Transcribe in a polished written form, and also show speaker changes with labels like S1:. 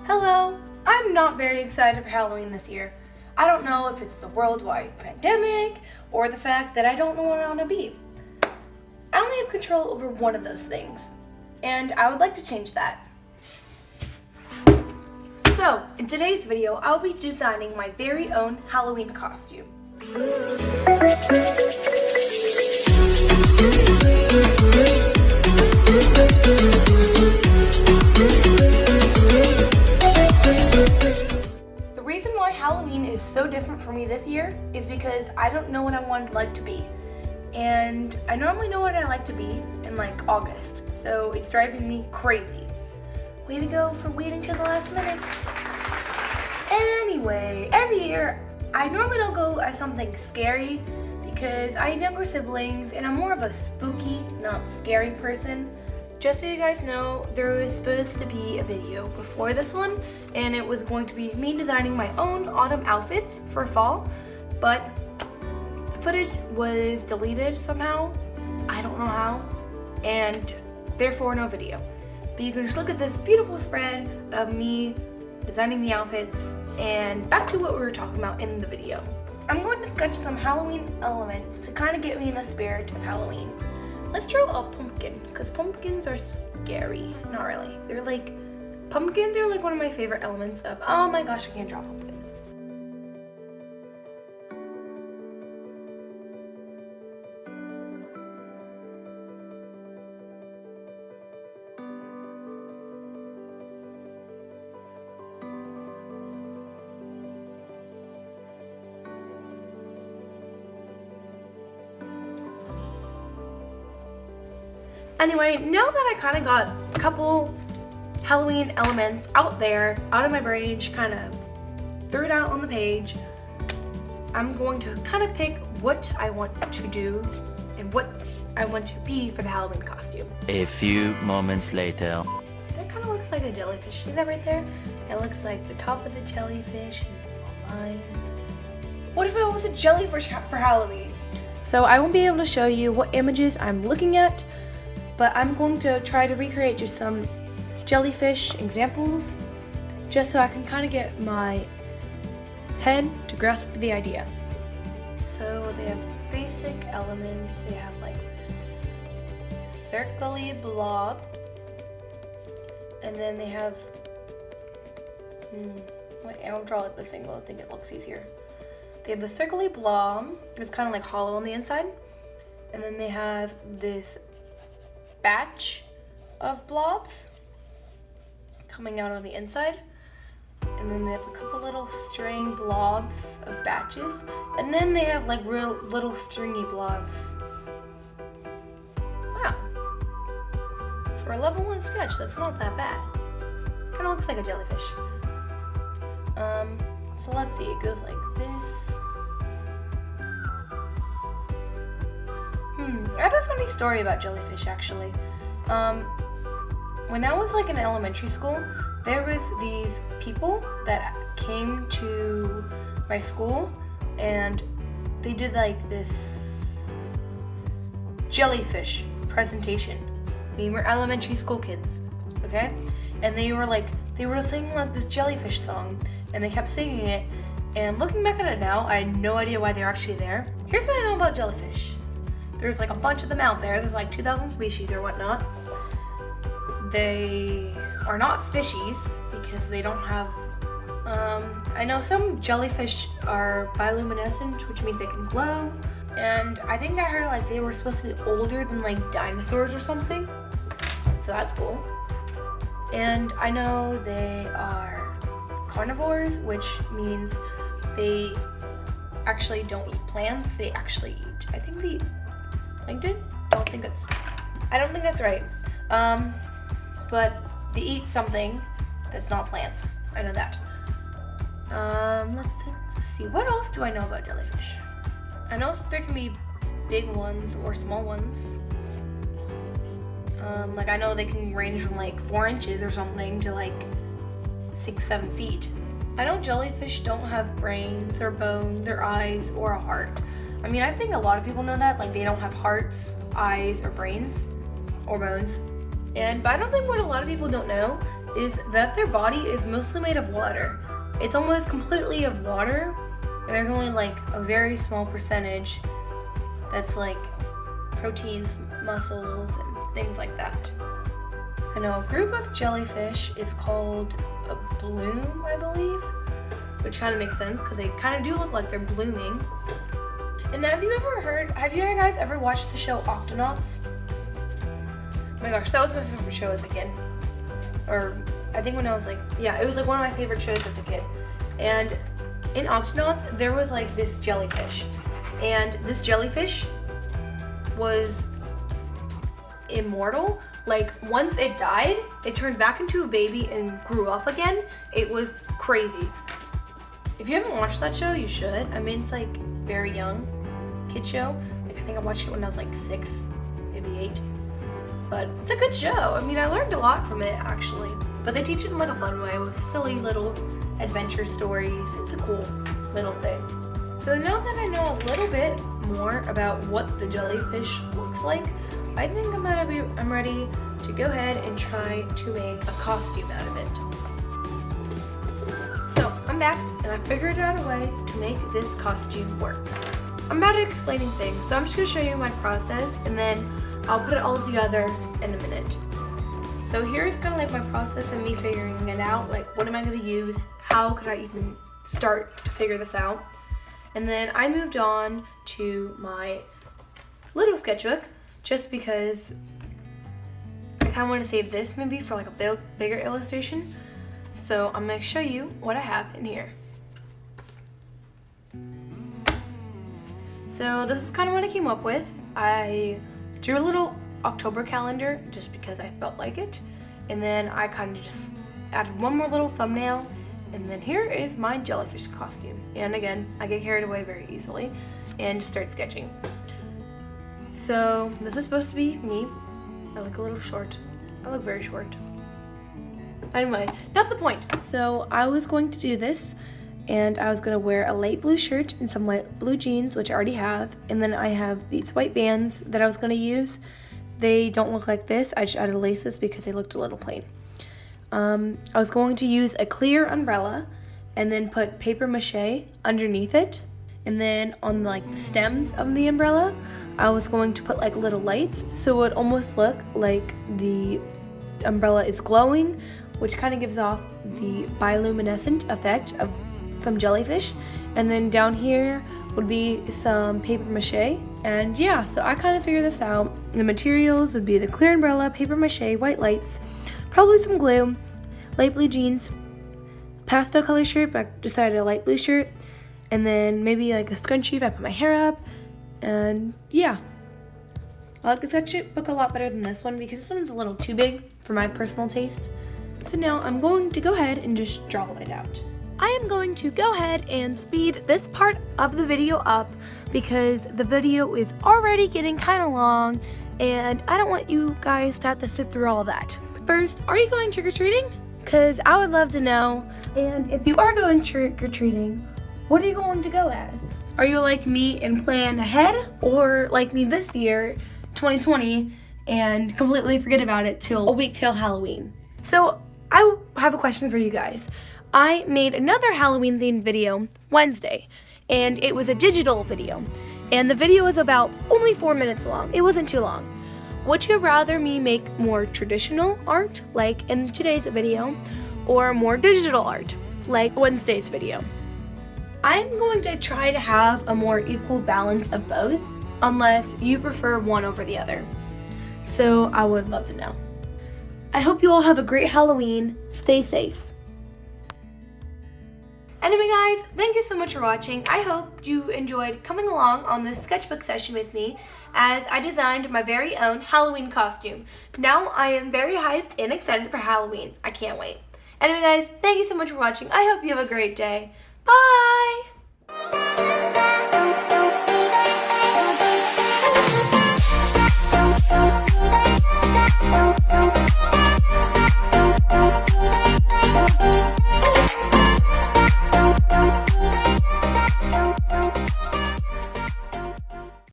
S1: Hello! I'm not very excited for Halloween this year. I don't know if it's the worldwide pandemic or the fact that I don't know what I want to be. I only have control over one of those things, and I would like to change that. So, in today's video, I'll be designing my very own Halloween costume. The reason why Halloween is so different for me this year is because I don't know what I want like to be. And I normally know what I like to be in like August, so it's driving me crazy. Way to go for waiting till the last minute. Anyway, every year I normally don't go as something scary because I have younger siblings and I'm more of a spooky, not scary person. Just so you guys know, there was supposed to be a video before this one, and it was going to be me designing my own autumn outfits for fall, but the footage was deleted somehow. I don't know how, and therefore no video. But you can just look at this beautiful spread of me designing the outfits, and back to what we were talking about in the video. I'm going to sketch some Halloween elements to kind of get me in the spirit of Halloween. Let's draw a pumpkin, because pumpkins are scary. Not really. Pumpkins are like one of my favorite elements of, oh my gosh, I can't draw a pumpkin. Anyway, now that I kind of got a couple Halloween elements out there, out of my brain, just kind of threw it out on the page, I'm going to kind of pick what I want to do and what I want to be for the Halloween costume.
S2: A few moments later.
S1: That kind of looks like a jellyfish. See that right there? It looks like the top of the jellyfish and the lines. What if it was a jellyfish for Halloween? So I won't be able to show you what images I'm looking at, but I'm going to try to recreate just some jellyfish examples just so I can kind of get my head to grasp the idea. So they have basic elements. They have like this circly blob, and then they have wait, I'll draw it this angle. I think it looks easier. They have the circly blob. It's kind of like hollow on the inside, and then they have this batch of blobs coming out on the inside, and then they have a couple little string blobs of batches, and then they have like real little stringy blobs. Wow, for a level 1 sketch, that's not that bad. Kind of looks like a jellyfish. So let's see, it goes like this. I have a funny story about jellyfish, actually. When I was like in elementary school, there was these people that came to my school, and they did like this jellyfish presentation. We were elementary school kids, okay? And they were singing like this jellyfish song, and they kept singing it. And looking back at it now, I had no idea why they were actually there. Here's what I know about jellyfish. There's like a bunch of them out there. There's like 2,000 species or whatnot. They are not fishies because they don't have, I know some jellyfish are bioluminescent, which means they can glow. And I think I heard like they were supposed to be older than like dinosaurs or something. So that's cool. And I know they are carnivores, which means they actually don't eat plants. They actually eat, I think they eat plankton? I don't think that's right. But they eat something that's not plants. I know that. Let's see. What else do I know about jellyfish? I know there can be big ones or small ones. Like I know they can range from like 4 inches or something to like 6-7 feet. I know jellyfish don't have brains or bones or eyes or a heart. I mean, I think a lot of people know that, like they don't have hearts, eyes, or brains, or bones. But I don't think what a lot of people don't know is that their body is mostly made of water. It's almost completely of water, and there's only like a very small percentage that's like proteins, muscles, and things like that. I know a group of jellyfish is called a bloom, I believe, which kind of makes sense because they kind of do look like they're blooming. And have you guys ever watched the show Octonauts? Oh my gosh, that was my favorite show as a kid. Or I think when I was like, yeah, it was like one of my favorite shows as a kid. And in Octonauts, there was like this jellyfish. And this jellyfish was immortal. Like once it died, it turned back into a baby and grew up again. It was crazy. If you haven't watched that show, you should. I mean, it's like very young kid show. Like I think I watched it when I was like 6, maybe 8. But it's a good show. I mean, I learned a lot from it actually. But they teach it in like a fun way with silly little adventure stories. It's a cool little thing. So now that I know a little bit more about what the jellyfish looks like, I think I'm ready to go ahead and try to make a costume out of it. So I'm back and I figured out a way to make this costume work. I'm bad at explaining things, so I'm just going to show you my process and then I'll put it all together in a minute. So here's kind of like my process of me figuring it out, like what am I going to use, how could I even start to figure this out. And then I moved on to my little sketchbook just because I kind of want to save this maybe for like a bigger illustration. So I'm going to show you what I have in here. So this is kind of what I came up with. I drew a little October calendar just because I felt like it. And then I kind of just added one more little thumbnail. And then here is my jellyfish costume. And again, I get carried away very easily and just start sketching. So this is supposed to be me. I look a little short. I look very short. Anyway, not the point. So I was going to do this and I was going to wear a light blue shirt and some light blue jeans, which I already have. And then I have these white bands that I was going to use. They don't look like this. I just added laces because they looked a little plain. I was going to use a clear umbrella and then put paper mache underneath it. And then on like the stems of the umbrella, I was going to put like little lights so it would almost look like the umbrella is glowing, which kind of gives off the bioluminescent effect of some jellyfish. And then down here would be some paper mache. And yeah, so I kind of figured this out. The materials would be the clear umbrella, paper mache, white lights, probably some glue, light blue jeans, pastel color shirt, but I decided a light blue shirt, and then maybe like a scrunchie if I put my hair up. And yeah, I like the sketchbook a lot better than this one because this one's a little too big for my personal taste. So now I'm going to go ahead and just draw it out. I am going to go ahead and speed this part of the video up because the video is already getting kind of long and I don't want you guys to have to sit through all that. First, are you going trick-or-treating? Because I would love to know. And if you are going trick-or-treating, what are you going to go as? Are you like me and plan ahead, or like me this year, 2020, and completely forget about it till a week till Halloween? So I have a question for you guys. I made another Halloween themed video Wednesday, and it was a digital video, and the video was about only 4 minutes long. It wasn't too long. Would you rather me make more traditional art, like in today's video, or more digital art, like Wednesday's video? I'm going to try to have a more equal balance of both, unless you prefer one over the other. So I would love to know. I hope you all have a great Halloween. Stay safe. Anyway guys, thank you so much for watching. I hope you enjoyed coming along on this sketchbook session with me as I designed my very own Halloween costume. Now I am very hyped and excited for Halloween. I can't wait. Anyway guys, thank you so much for watching. I hope you have a great day. Bye!